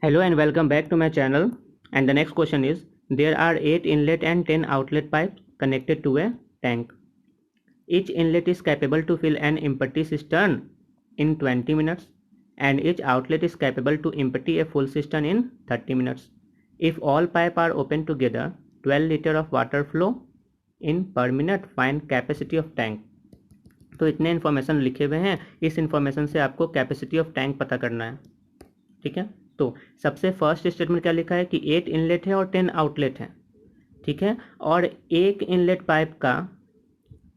Hello and welcome back to my channel. And the next question is, there are 8 inlet and 10 outlet pipes connected to a tank. Each inlet is capable to fill an empty cistern in 20 minutes and each outlet is capable to empty a full cistern in 30 minutes. If all pipes are open together, 12 liters of water flow in per minute. Find capacity of tank. तो इतने information लिखे हुए हैं, इस information से आपको capacity of tank पता करना है। ठीक है, तो सबसे फर्स्ट स्टेटमेंट क्या लिखा है कि 8 इनलेट है और 10 आउटलेट है। ठीक है, और एक इनलेट पाइप का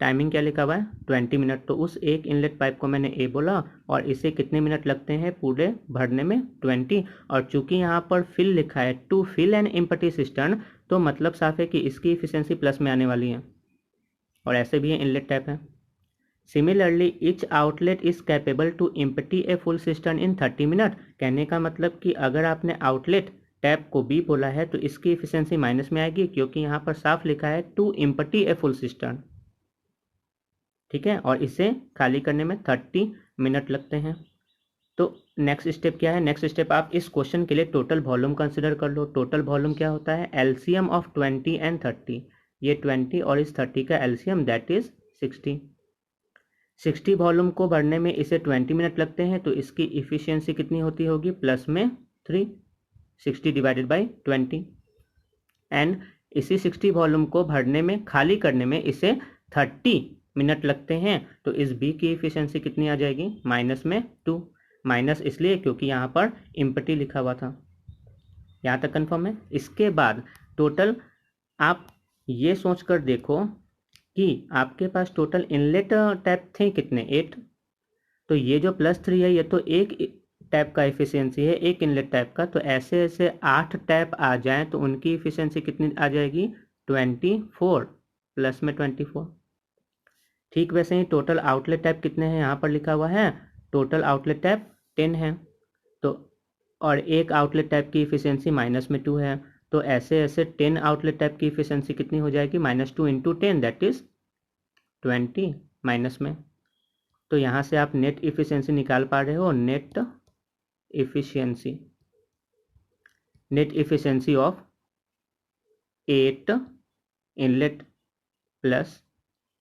टाइमिंग क्या लिखा हुआ है 20 मिनट। तो उस एक इनलेट पाइप को मैंने ए बोला और इसे कितने मिनट लगते हैं पूरे भरने में 20। और चूंकि यहाँ पर फिल लिखा है to fill an empty cistern, तो मतलब साफ है कि इसकी इफिशियंसी प्लस में आने वाली है। और ऐसे भी है इनलेट टाइप है। Similarly each outlet is capable to empty a full cistern in 30 minute. कहने का मतलब कि अगर आपने आउटलेट टैप को बी बोला है तो इसकी इफिशियंसी माइनस में आएगी, क्योंकि यहाँ पर साफ लिखा है to empty a full cistern. ठीक है, और इसे खाली करने में 30 मिनट लगते हैं। तो नेक्स्ट स्टेप क्या है? नेक्स्ट स्टेप आप इस क्वेश्चन के लिए टोटल वॉल्यूम कंसिडर कर लो। टोटल वॉल्यूम क्या होता है? LCM of 20 and 30। ये 20 और इस 30 का एलसीएम दैट इज 60। 60 वॉल्यूम को भरने में इसे 20 मिनट लगते हैं, तो इसकी इफिशियंसी कितनी होती होगी? प्लस में 3, 60 डिवाइडेड बाई 20। एंड इसी 60 वॉल्यूम को भरने में, खाली करने में इसे 30 मिनट लगते हैं, तो इस बी की इफिशियंसी कितनी आ जाएगी? माइनस में 2। माइनस इसलिए क्योंकि यहाँ पर इम्पटी लिखा हुआ था। यहाँ तक कन्फर्म है? इसके बाद टोटल आप ये सोच कर देखो कि आपके पास टोटल इनलेट टैप थे कितने? 8। तो ये जो +3 है ये तो एक टैप का एफिशिएंसी है, एक इनलेट टैप का। तो ऐसे ऐसे 8 टैप आ जाएं तो उनकी एफिशिएंसी कितनी आ जाएगी? 24 प्लस में 24। ठीक वैसे ही टोटल आउटलेट टैप कितने हैं यहाँ पर लिखा हुआ है? टोटल आउटलेट टैप 10 है, तो और एक आउटलेट टैप की इफिशियंसी माइनस में 2 है। तो ऐसे ऐसे 10 आउटलेट टैप की इफिशियंसी कितनी हो जाएगी? -2 इंटू 10 दैट इज 20 माइनस में। तो यहाँ से आप नेट इफिशियंसी निकाल पा रहे हो। Net efficiency of 8 inlet plus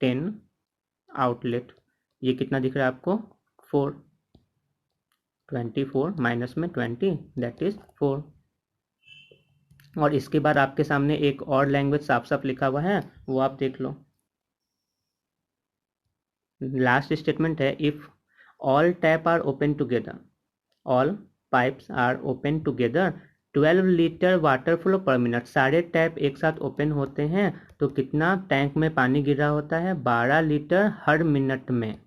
10 outlet, ये कितना दिख रहा है आपको? 4। 24 माइनस में 20 दैट इज 4। और इसके बाद आपके सामने एक और लैंग्वेज साफ साफ लिखा हुआ है, वो आप देख लो। लास्ट स्टेटमेंट है, if all tap are open together, all pipes are open together 12 litre water flow per minute. सारे टैप एक साथ ओपन होते हैं तो कितना टैंक में पानी गिर रहा होता है? 12 लीटर हर मिनट में।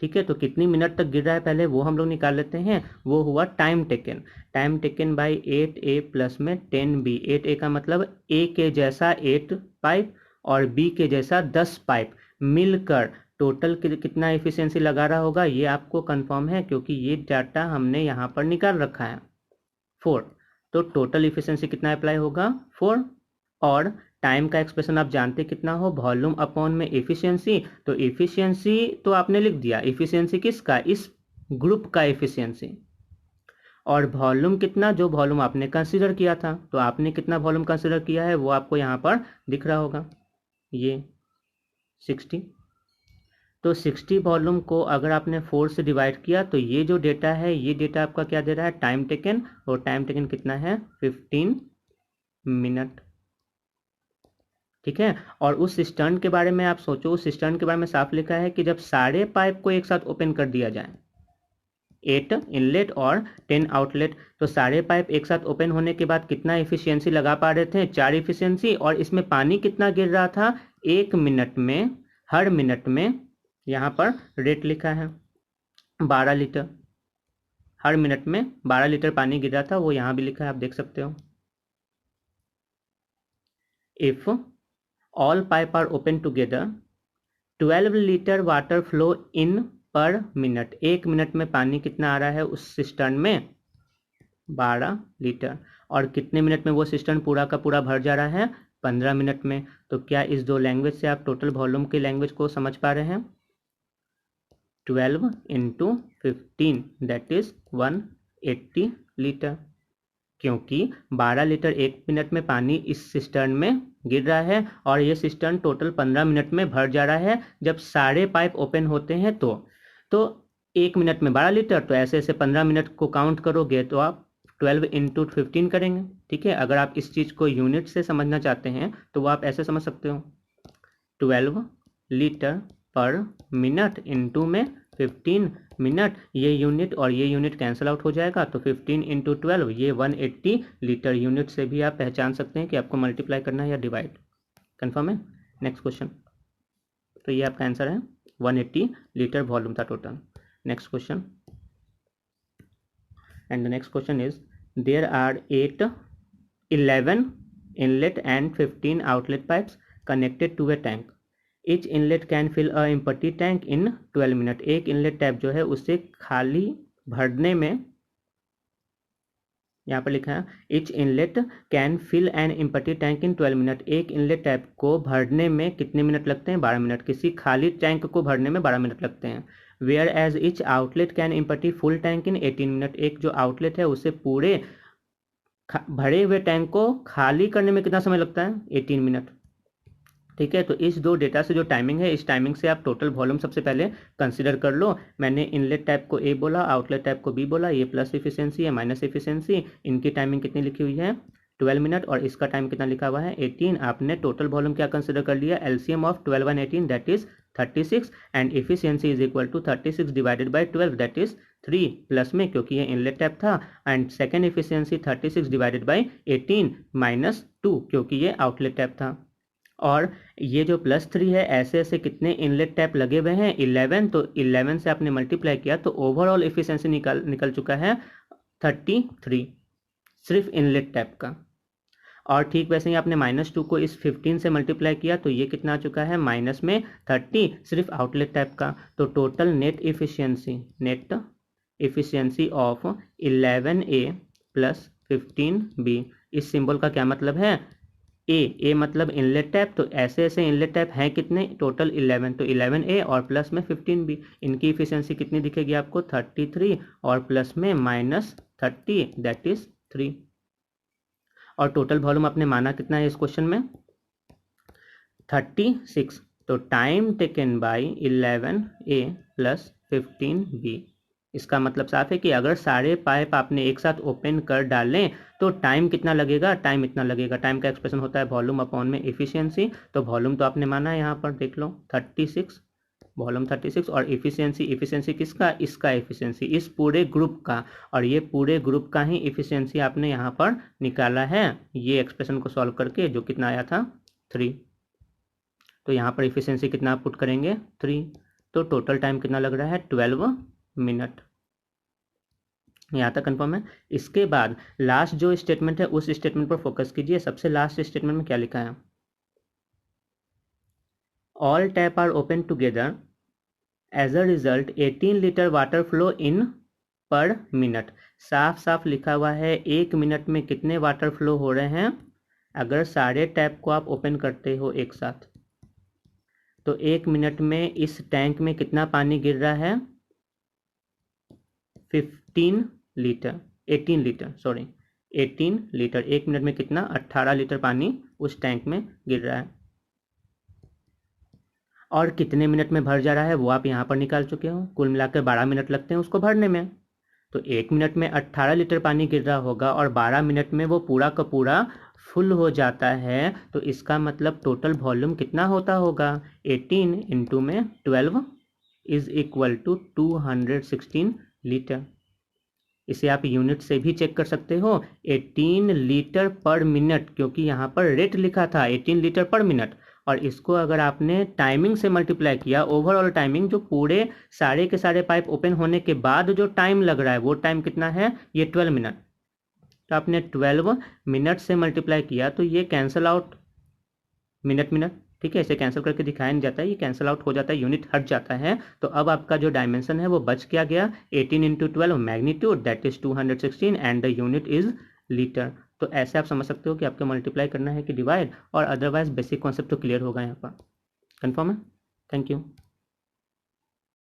ठीक है, तो कितनी मिनट तक गिर रहा है पहले वो हम लोग निकाल लेते हैं। वो हुआ time taken. Time taken by 8A plus में 10B। 8A का मतलब A के जैसा 8 पाइप और B के जैसा 10 पाइप मिलकर टोटल कितना एफिशिएंसी लगा रहा होगा, ये आपको कंफर्म है क्योंकि ये डाटा हमने यहाँ पर निकाल रखा है 4। तो टोटल एफिशिएंसी कितना अप्लाई होगा? 4। और टाइम का एक्सप्रेशन आप जानते कितना हो? वॉल्यूम अपॉन में एफिशिएंसी। तो एफिशिएंसी तो आपने लिख दिया, एफिशिएंसी किसका? इस ग्रुप का एफिशिएंसी। और वॉल्यूम कितना? जो वॉल्यूम आपने कंसीडर किया था। तो आपने कितना वॉल्यूम कंसीडर किया है वो आपको यहाँ पर दिख रहा होगा, ये 60। तो 60 वॉल्यूम को अगर आपने 4 से डिवाइड किया तो ये जो डेटा है, ये डेटा आपका क्या दे रहा है? Time taken. और टाइम टेकन कितना है? 15 मिनट। ठीक है, और उस सिस्टर्न के बारे में आप सोचो। उस सिस्टर्न के बारे में साफ लिखा है कि जब सारे पाइप को एक साथ ओपन कर दिया जाए, 8 इनलेट और 10 आउटलेट, तो सारे पाइप एक साथ ओपन होने के बाद कितना एफिशिएंसी लगा पा रहे थे? 4 एफिशिएंसी। और इसमें पानी कितना गिर रहा था? 1 मिनट में, हर मिनट में। यहाँ पर रेट लिखा है 12 लीटर। हर मिनट में 12 लीटर पानी गिर रहा था, वो यहाँ भी लिखा है, आप देख सकते हो। If all pipe are open together 12 litre water flow in per minute. 1 minute में पानी कितना आ रहा है उस सिस्टर्न में? 12 लीटर। और कितने मिनट में वो सिस्टर्न पूरा का पूरा भर जा रहा है? 15 मिनट में। तो क्या इस दो लैंग्वेज से आप टोटल वॉल्यूम की लैंग्वेज को समझ पा रहे हैं? 12 इंटू 15 दैट इज 180 लीटर। क्योंकि 12 लीटर 1 मिनट में पानी इस सिस्टर्न में गिर रहा है और ये सिस्टर्न टोटल 15 मिनट में भर जा रहा है। जब सारे पाइप ओपन होते हैं तो 1 मिनट में 12 लीटर, तो ऐसे ऐसे 15 मिनट को काउंट करोगे तो आप 12 इंटू 15 करेंगे। ठीक है, अगर आप इस चीज़ को यूनिट से समझना चाहते हैं तो वो आप ऐसे समझ सकते हो, 12 लीटर पर मिनट इंटू में 15 मिनट, ये यूनिट और ये यूनिट कैंसिल आउट हो जाएगा, तो 15 इंटू 12 ये 180 लीटर। यूनिट से भी आप पहचान सकते हैं कि आपको मल्टीप्लाई करना है या डिवाइड। कंफर्म है? नेक्स्ट क्वेश्चन, तो ये आपका आंसर है, 180 लीटर वॉल्यूम था total. Next question, and the next question is, there are 11 inlet and 15 outlet pipes connected to a tank. Each inlet can fill a empty tank in 12 minutes. एक inlet tap जो है उसे खाली भरने में, यहाँ पर लिखा है each inlet can fill an empty tank in 12 minutes. एक इनलेट टैप को भरने में कितने मिनट लगते हैं? 12 मिनट। किसी खाली टैंक को भरने में 12 मिनट लगते हैं। Whereas each outlet can empty full tank in 18 minute. एक जो आउटलेट है उसे पूरे भरे हुए टैंक को खाली करने में कितना समय लगता है? 18 मिनट। ठीक है, तो इस दो डेटा से जो टाइमिंग है, इस टाइमिंग से आप टोटल वॉल्यूम सबसे पहले कंसीडर कर लो। मैंने इनलेट टाइप को ए बोला, आउटलेट टाइप को बी बोला, ये प्लस इफिशियंसी है माइनस इफिशियंसी। इनकी टाइमिंग कितनी लिखी हुई है? 12 मिनट, और इसका टाइम कितना लिखा हुआ है? 18। आपने टोटल वॉल्यूम क्या कंसिडर कर लिया? LCM of 12 and 18 that is 36, and efficiency is equal to 36 divided by 12 that is 3, plus में क्योंकि ये इनलेट टैप था, and second efficiency 36 divided by 18 minus 2 क्योंकि ये आउटलेट टैप था। और ये जो +3 है, ऐसे ऐसे कितने इनलेट टैप लगे हुए हैं? 11। तो 11 से आपने मल्टीप्लाई किया तो ओवरऑल इफिशियंसी निकल चुका है 33, सिर्फ इनलेट टैप का। और ठीक वैसे ही आपने -2 को इस 15 से मल्टीप्लाई किया तो ये कितना आ चुका है? माइनस में 30, सिर्फ आउटलेट टैप का। तो total net efficiency of 11A plus 15B। इस सिंबल का क्या मतलब है? ए मतलब इनलेट टैप, तो ऐसे ऐसे इनलेट टैप हैं कितने? टोटल 11, तो 11A और प्लस में 15B। इनकी इफिशियंसी कितनी दिखेगी आपको? 33 और प्लस में -30 दैट इज 3। और टोटल वॉल्यूम आपने माना कितना है इस क्वेश्चन में? 36। तो time taken by 11A plus 15B। इसका मतलब साफ है कि अगर सारे पाइप आपने एक साथ ओपन कर डालें तो टाइम कितना लगेगा? टाइम इतना लगेगा। टाइम का एक्सप्रेशन होता है वॉल्यूम अपॉन में इफिशियंसी। तो वॉल्यूम तो आपने माना है, यहाँ पर देख लो 36, वॉल्यूम 36, और इफिशियंसी किसका? इसका इफिशियंसी, इस पूरे ग्रुप का, और ये पूरे ग्रुप का ही इफिशियंसी आपने यहाँ पर निकाला है ये एक्सप्रेशन को सॉल्व करके, जो कितना आया था? 3। तो यहाँ पर इफिशियंसी कितना पुट करेंगे? 3। तो टोटल टाइम कितना लग रहा है? 12 मिनट। यहाँ तक कंफर्म है? इसके बाद लास्ट जो स्टेटमेंट है उस स्टेटमेंट पर फोकस कीजिए। सबसे लास्ट स्टेटमेंट में क्या लिखा है? All tap are open together, as a result 18 litre water flow in per minute. साफ साफ लिखा हुआ है 1 मिनट में कितने वाटर फ्लो हो रहे हैं। अगर सारे टैप को आप ओपन करते हो एक साथ तो 1 मिनट में इस टैंक में कितना पानी गिर रहा है? 18 लीटर। 1 मिनट में कितना? 18 लीटर पानी उस टैंक में गिर रहा है। और कितने मिनट में भर जा रहा है वो आप यहाँ पर निकाल चुके हो। कुल मिलाकर 12 मिनट लगते हैं उसको भरने में। तो 1 मिनट में 18 लीटर पानी गिर रहा होगा और 12 मिनट में वो पूरा का पूरा फुल हो जाता है। तो इसका मतलब टोटल वॉल्यूम कितना होता होगा? 18 इंटू में 12 इज इक्वल टू 216 लीटर। इसे आप यूनिट से भी चेक कर सकते हो। 18 लीटर पर मिनट, क्योंकि यहाँ पर रेट लिखा था 18 लीटर पर मिनट, और इसको अगर आपने टाइमिंग से मल्टीप्लाई किया, ओवरऑल टाइमिंग जो पूरे सारे के सारे पाइप ओपन होने के बाद जो टाइम लग रहा है वो टाइम कितना है? ये 12 मिनट। तो आपने 12 मिनट से मल्टीप्लाई किया तो ये कैंसल आउट मिनट। ठीक है, इसे कैंसिल करके दिखाया नहीं जाता है, ये कैंसिल आउट हो जाता है, यूनिट हट जाता है। तो अब आपका जो डायमेंशन है वो बच क्या गया? 18 into 12 magnitude that is 216 and the unit is litre. तो ऐसे आप समझ सकते हो कि आपको मल्टीप्लाई करना है कि डिवाइड, और अदरवाइज बेसिक कॉन्सेप्ट तो क्लियर होगा यहाँ पर। कंफर्म है? Thank you.